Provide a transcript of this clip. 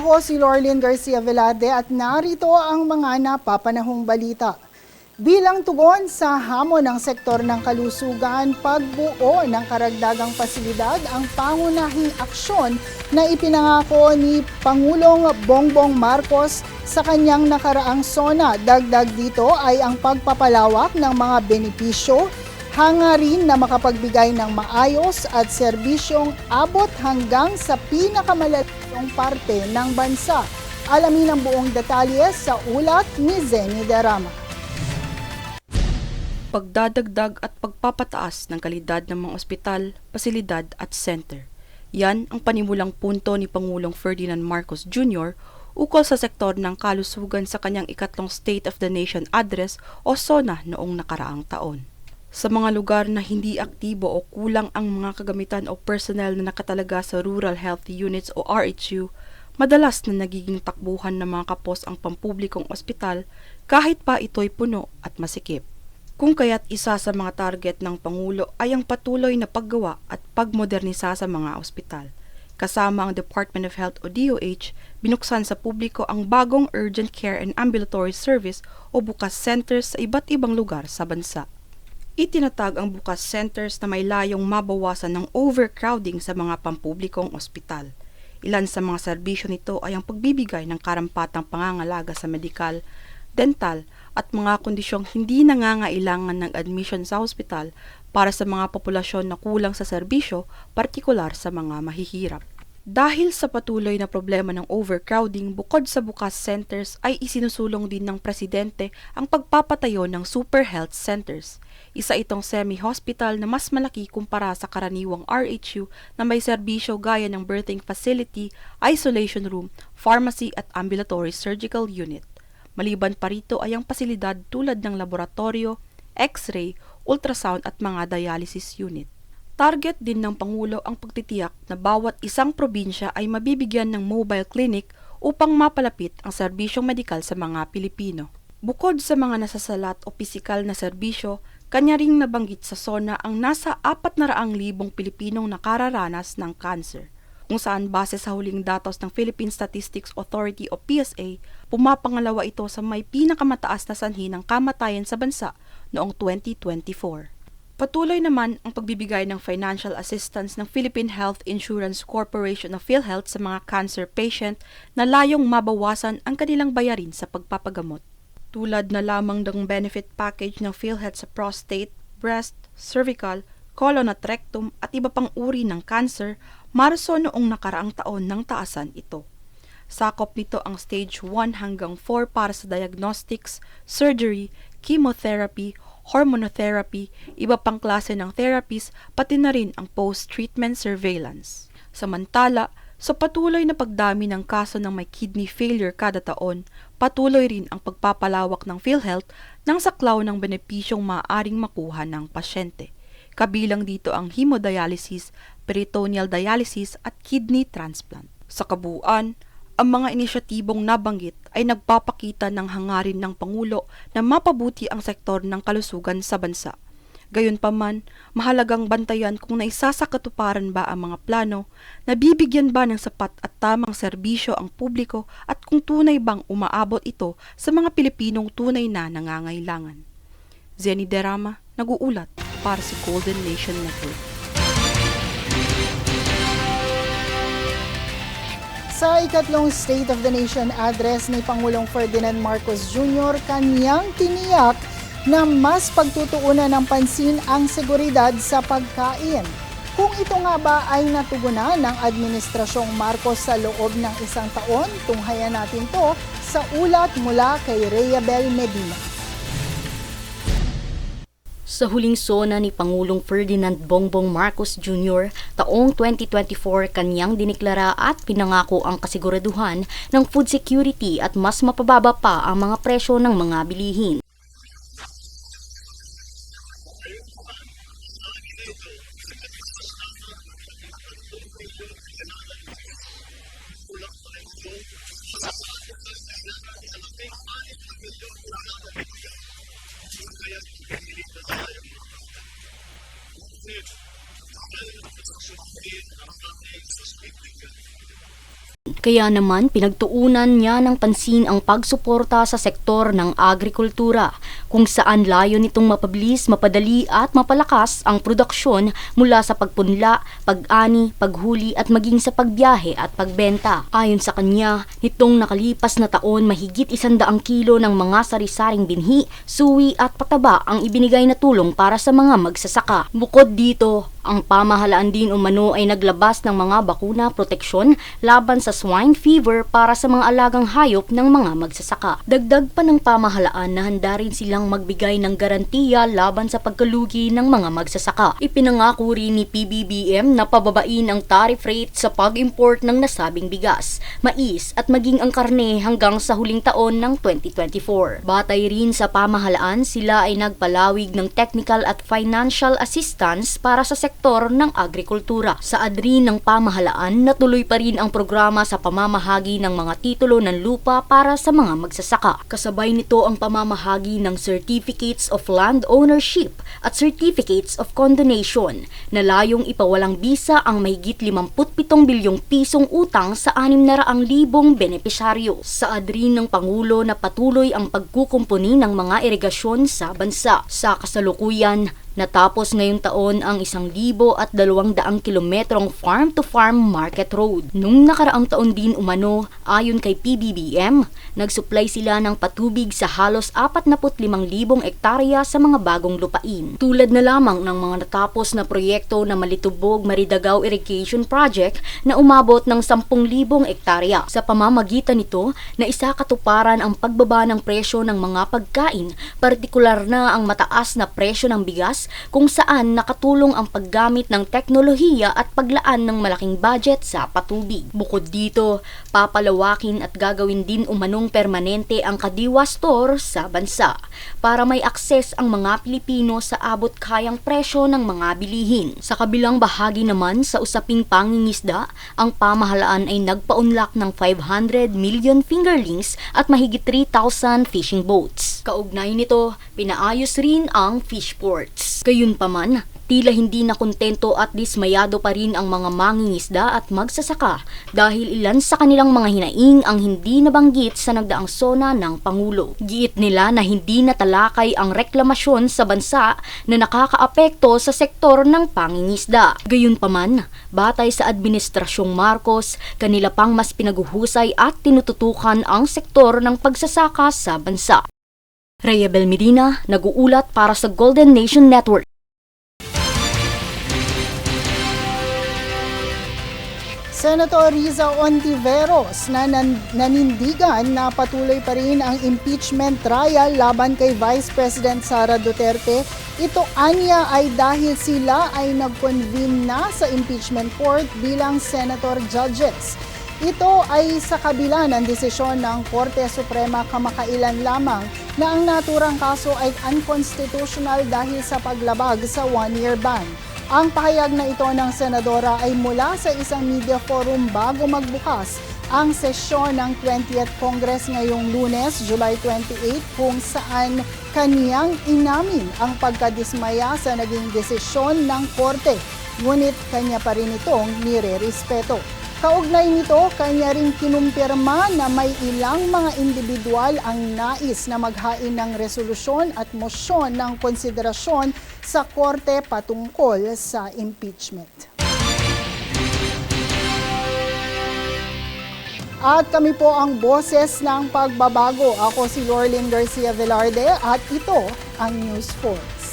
Ako si Lorlyn Garcia Velarde at narito ang mga napapanahong balita. Bilang tugon sa hamon ng sektor ng kalusugan, pagbuo ng karagdagang pasilidad ang pangunahing aksyon na ipinangako ni Pangulong Bongbong Marcos sa kanyang nakaraang SONA. Dagdag dito ay ang pagpapalawak ng mga benepisyo, hangarin na makapagbigay ng maayos at serbisyong abot hanggang sa pinakamalalayong parte ng bansa. Alamin ang buong detalye sa ulat ni Zenny Derrama. Pagdadagdag at pagpapataas ng kalidad ng mga ospital, pasilidad at center. Yan ang panimulang punto ni Pangulong Ferdinand Marcos Jr. ukol sa sektor ng kalusugan sa kanyang ikatlong State of the Nation Address o SONA noong nakaraang taon. Sa mga lugar na hindi aktibo o kulang ang mga kagamitan o personnel na nakatalaga sa Rural Health Units o RHU, madalas na nagiging takbuhan ng mga kapos ang pampublikong ospital kahit pa ito'y puno at masikip. Kung kaya't isa sa mga target ng Pangulo ay ang patuloy na paggawa at pagmodernisa sa mga ospital. Kasama ang Department of Health o DOH, binuksan sa publiko ang bagong Urgent Care and Ambulatory Service o bukas centers sa iba't ibang lugar sa bansa. Itinatag ang bukas centers na may layong mabawasan ng overcrowding sa mga pampublikong ospital. Ilan sa mga serbisyo nito ay ang pagbibigay ng karampatang pangangalaga sa medikal, dental at mga kondisyong hindi nangangailangan ng admission sa ospital para sa mga populasyon na kulang sa serbisyo, partikular sa mga mahihirap. Dahil sa patuloy na problema ng overcrowding, bukod sa bukas centers ay isinusulong din ng Presidente ang pagpapatayo ng super health centers. Isa itong semi-hospital na mas malaki kumpara sa karaniwang RHU na may serbisyo gaya ng birthing facility, isolation room, pharmacy at ambulatory surgical unit. Maliban pa rito ay ang pasilidad tulad ng laboratorio, x-ray, ultrasound at mga dialysis unit. Target din ng Pangulo ang pagtitiyak na bawat isang probinsya ay mabibigyan ng mobile clinic upang mapalapit ang serbisyong medikal sa mga Pilipino. Bukod sa mga nasasalat o pisikal na serbisyo, kanya ring nabanggit sa SONA ang nasa 400,000 Pilipinong nakararanas ng cancer, kung saan base sa huling datos ng Philippine Statistics Authority o PSA, pumapangalawa ito sa may pinakamataas na sanhi ng kamatayan sa bansa noong 2024. Patuloy naman ang pagbibigay ng financial assistance ng Philippine Health Insurance Corporation of PhilHealth sa mga cancer patient na layong mabawasan ang kanilang bayarin sa pagpapagamot. Tulad na lamang ng benefit package ng PhilHealth sa prostate, breast, cervical, colon at rectum at iba pang uri ng cancer, Marso noong nakaraang taon nang taasan ito. Sakop nito ang stage 1 hanggang 4 para sa diagnostics, surgery, chemotherapy, hormonotherapy, iba pang klase ng therapies, pati na rin ang post-treatment surveillance. Samantala, sa patuloy na pagdami ng kaso ng may kidney failure kada taon, patuloy rin ang pagpapalawak ng PhilHealth ng saklaw ng benepisyong maaaring makuha ng pasyente. Kabilang dito ang hemodialysis, peritoneal dialysis at kidney transplant. Sa kabuuan, ang mga inisyatibong nabanggit ay nagpapakita ng hangarin ng Pangulo na mapabuti ang sektor ng kalusugan sa bansa. Gayunpaman, mahalagang bantayan kung naisasakatuparan ba ang mga plano, nabibigyan ba ng sapat at tamang serbisyo ang publiko at kung tunay bang umaabot ito sa mga Pilipinong tunay na nangangailangan. Zenny Derrama, nag-uulat para sa Golden Nation Network. Sa ikatlong State of the Nation Address ni Pangulong Ferdinand Marcos Jr., kanyang tiniyak na mas pagtutuunan ng pansin ang seguridad sa pagkain. Kung ito nga ba ay natugunan ng Administrasyong Marcos sa loob ng isang taon, tunghayan natin to sa ulat mula kay Reyabel Medina. Sa huling SONA ni Pangulong Ferdinand Bongbong Marcos Jr. taong 2024, kanyang diniklara at pinangako ang kasiguraduhan ng food security at mas mapababa pa ang mga presyo ng mga bilihin. Kaya naman pinagtuunan niya ng pansin ang pagsuporta sa sektor ng agrikultura, kung saan layo nitong mapabilis, mapadali at mapalakas ang produksyon mula sa pagpunla, pag-ani, paghuli at maging sa pagbiyahe at pagbenta. Ayon sa kanya, nitong nakalipas na taon mahigit 100 kilo ng mga sari-saring binhi, suwi at pataba ang ibinigay na tulong para sa mga magsasaka. Bukod dito, ang pamahalaan din umano ay naglabas ng mga bakuna proteksyon laban sa swine fever para sa mga alagang hayop ng mga magsasaka. Dagdag pa ng pamahalaan na handa rin silang magbigay ng garantiya laban sa pagkalugi ng mga magsasaka. Ipinangako rin ni PBBM na pababain ang tariff rate sa pag-import ng nasabing bigas, mais at maging ang karne hanggang sa huling taon ng 2024. Batay rin sa pamahalaan, sila ay nagpalawig ng technical at financial assistance para sa sektor ng agrikultura. Sa adrin ng pamahalaan, natuloy pa rin ang programa sa pamamahagi ng mga titulo ng lupa para sa mga magsasaka. Kasabay nito ang pamamahagi ng Certificates of Land Ownership at Certificates of Condonation na layong ipawalang bisa ang mahigit 57 bilyong pisong utang sa 600,000 benepisyaryo. Sa adrin ng Pangulo na patuloy ang pagkukumpuni ng mga irigasyon sa bansa. Sa kasalukuyan, natapos ngayong taon ang 1,200 kilometrong farm-to-farm market road. Nung nakaraang taon din umano, ayon kay PBBM, nagsupply sila ng patubig sa halos 45,000 ektarya sa mga bagong lupain. Tulad na lamang ng mga natapos na proyekto na Malitubog Maridagaw Irrigation Project na umabot ng 10,000 ektarya. Sa pamamagitan nito, naisakatuparan ang pagbaba ng presyo ng mga pagkain, partikular na ang mataas na presyo ng bigas, kung saan nakatulong ang paggamit ng teknolohiya at paglaan ng malaking budget sa patubig. Bukod dito, papalawakin at gagawin din umanong permanente ang Kadiwa Store sa bansa para may akses ang mga Pilipino sa abot kayang presyo ng mga bilihin. Sa kabilang bahagi naman sa usaping pangingisda, ang pamahalaan ay nagpaunlak ng 500 million fingerlings at mahigit 3,000 fishing boats. Kaugnay nito, pinaayos rin ang fish ports. Gayunpaman, tila hindi na kontento at dismayado pa rin ang mga mangingisda at magsasaka dahil ilan sa kanilang mga hinaing ang hindi nabanggit sa nagdaang SONA ng Pangulo. Giit nila na hindi natalakay ang reklamasyon sa bansa na nakakaapekto sa sektor ng pangingisda. Gayunpaman, batay sa Administrasyong Marcos, kanila pang mas pinaguhusay at tinututukan ang sektor ng pagsasaka sa bansa. Rhea Bel Medina, nag-uulat para sa Golden Nation Network. Senator Riza Ontiveros na nanindigan na patuloy pa rin ang impeachment trial laban kay Vice President Sara Duterte. Ito anya ay dahil sila ay nag-convene na sa impeachment court bilang senator judges. Ito ay sa kabila ng desisyon ng Korte Suprema kamakailan lamang na ang naturang kaso ay unconstitutional dahil sa paglabag sa one-year ban. Ang pahayag na ito ng senadora ay mula sa isang media forum bago magbukas ang sesyon ng 20th Congress ngayong Lunes, July 28, kung saan kaniyang inamin ang pagkadismaya sa naging desisyon ng Korte. Ngunit kanya pa rin itong nire-respeto. Kaugnay nito, kanya rin kinumpirma na may ilang mga individual ang nais na maghain ng resolusyon at mosyon ng konsiderasyon sa Korte patungkol sa impeachment. At kami po ang boses ng pagbabago. Ako si Lorlyn Garcia Velarde at ito ang News Force.